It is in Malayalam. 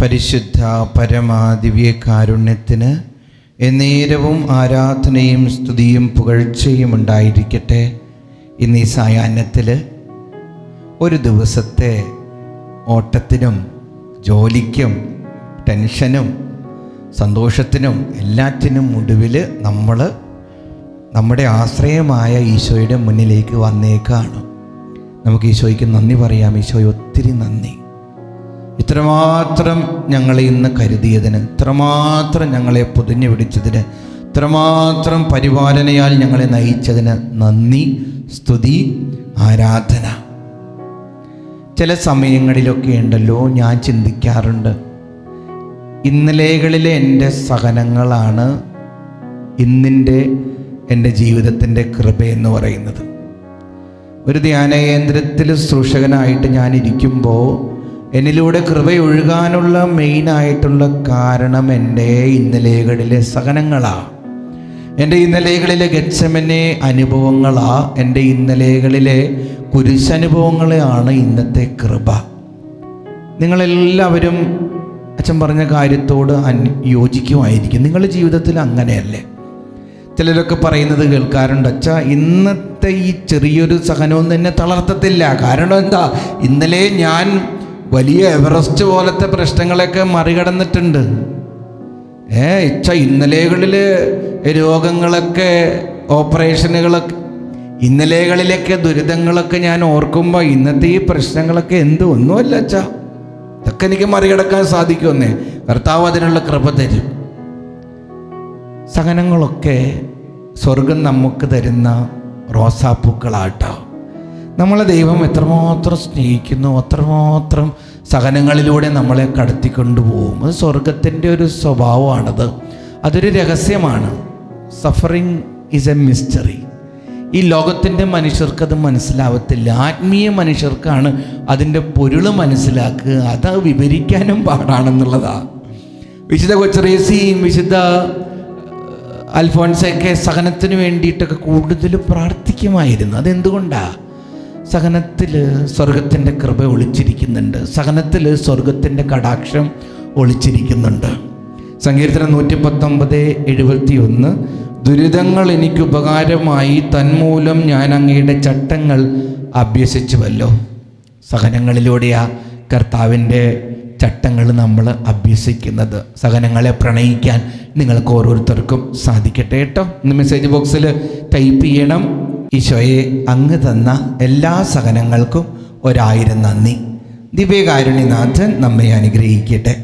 പരിശുദ്ധ പരമാദിവ്യകാരുണ്യത്തിന് എന്നേരവും ആരാധനയും സ്തുതിയും പുകഴ്ചയും ഉണ്ടായിരിക്കട്ടെ. ഇന്ന് ഈ സായാഹ്നത്തിൽ ഒരു ദിവസത്തെ ഓട്ടത്തിനും ജോലിക്കും ടെൻഷനും സന്തോഷത്തിനും എല്ലാറ്റിനും ഒടുവിൽ നമ്മൾ നമ്മുടെ ആശ്രയമായ ഈശോയുടെ മുന്നിലേക്ക് വന്നേക്കാണ്. നമുക്ക് ഈശോയ്ക്ക് നന്ദി പറയാം. ഈശോയെ ഒത്തിരി നന്ദി. ഇത്രമാത്രം ഞങ്ങളെ ഇന്ന് കരുതിയതിന്, ഇത്രമാത്രം ഞങ്ങളെ പൊതിഞ്ഞു പിടിച്ചതിന്, ഇത്രമാത്രം പരിപാലനയാൽ ഞങ്ങളെ നയിച്ചതിന് നന്ദി, സ്തുതി, ആരാധന. ചില സമയങ്ങളിലൊക്കെ ഉണ്ടല്ലോ ഞാൻ ചിന്തിക്കാറുണ്ട്, ഇന്നലെകളിലെ എൻ്റെ സഹനങ്ങളാണ് എൻ്റെ ജീവിതത്തിൻ്റെ കൃപയെന്ന് പറയുന്നത്. ഒരു ധ്യാനകേന്ദ്രത്തിൽ ശുശ്രൂഷകനായിട്ട് ഞാൻ ഇരിക്കുമ്പോൾ എന്നിലൂടെ കൃപയൊഴുകാനുള്ള മെയിനായിട്ടുള്ള കാരണം എൻ്റെ ഇന്നലെകളിലെ സഹനങ്ങളാണ്, എൻ്റെ ഇന്നലെകളിലെ ഗെത്സമനെ അനുഭവങ്ങളാണ്, എൻ്റെ ഇന്നലെകളിലെ കുരിശനുഭവങ്ങളെയാണ് ഇന്നത്തെ കൃപ. നിങ്ങളെല്ലാവരും അച്ഛൻ പറഞ്ഞ കാര്യത്തോട് യോജിക്കുമായിരിക്കും. നിങ്ങളുടെ ജീവിതത്തിൽ അങ്ങനെയല്ലേ? ചിലരൊക്കെ പറയുന്നത് കേൾക്കാറുണ്ട്, അച്ഛാ ഇന്നത്തെ ഈ ചെറിയൊരു സഹനമൊന്നും എന്നെ തളർത്തത്തില്ല. കാരണം എന്താ? ഇന്നലെ ഞാൻ വലിയ എവറസ്റ്റ് പോലത്തെ പ്രശ്നങ്ങളൊക്കെ മറികടന്നിട്ടുണ്ട്. ഇന്നലെകളിൽ രോഗങ്ങളൊക്കെ, ഓപ്പറേഷനുകളൊക്കെ, ഇന്നലെകളിലൊക്കെ ദുരിതങ്ങളൊക്കെ ഞാൻ ഓർക്കുമ്പോൾ ഇന്നത്തെ ഈ പ്രശ്നങ്ങളൊക്കെ ഒന്നുമല്ല അച്ഛാ, ഇതൊക്കെ എനിക്ക് മറികടക്കാൻ സാധിക്കുമെന്നേ. കർത്താവ് അതിനുള്ള കൃപ തരും. സഹനങ്ങളൊക്കെ സ്വർഗം നമുക്ക് തരുന്ന റോസാപ്പൂക്കളാട്ടോ. നമ്മളെ ദൈവം എത്രമാത്രം സ്നേഹിക്കുന്നു, അത്രമാത്രം സഹനങ്ങളിലൂടെ നമ്മളെ കടത്തിക്കൊണ്ടുപോകും. അത് സ്വർഗത്തിൻ്റെ ഒരു സ്വഭാവമാണത്. അതൊരു രഹസ്യമാണ്. Suffering is a mystery. ഈ ലോകത്തിൻ്റെ മനുഷ്യർക്കത് മനസ്സിലാവത്തില്ല. ആത്മീയ മനുഷ്യർക്കാണ് അതിൻ്റെ പൊരുൾ മനസ്സിലാക്കുക. അത് വിവരിക്കാനും പാടാണെന്നുള്ളതാണ്. വിശുദ്ധ കൊച്ചറേസിയും വിശുദ്ധ അൽഫോൻസയൊക്കെ സഹനത്തിന് വേണ്ടിയിട്ടൊക്കെ കൂടുതൽ പ്രാർത്ഥിക്കുമായിരുന്നു. അതെന്തുകൊണ്ടാണ്? സഹനത്തിൽ സ്വർഗത്തിൻ്റെ കൃപ ഒളിച്ചിരിക്കുന്നുണ്ട്. സഹനത്തിൽ സ്വർഗത്തിൻ്റെ കടാക്ഷം ഒളിച്ചിരിക്കുന്നുണ്ട്. സങ്കീർത്തനം 119:71 ദുരിതങ്ങൾ എനിക്ക് ഉപകാരമായി, തന്മൂലം ഞാൻ അങ്ങയുടെ ചട്ടങ്ങൾ അഭ്യസിച്ചുവല്ലോ. സഹനങ്ങളിലൂടെയാ കർത്താവിൻ്റെ ചട്ടങ്ങൾ നമ്മൾ അഭ്യസിക്കുന്നത്. സഹനങ്ങളെ പ്രണയിക്കാൻ നിങ്ങൾക്ക് ഓരോരുത്തർക്കും സാധിക്കട്ടെ കേട്ടോ. ഇന്ന് മെസ്സേജ് ബോക്സിൽ ടൈപ്പ് ചെയ്യണം, ഈശോയെ അങ്ങ് തന്ന എല്ലാ സഹനങ്ങൾക്കും 1000 നന്ദി. ദിവ്യകാരുണ്യനാഥൻ നമ്മെ അനുഗ്രഹിക്കട്ടെ.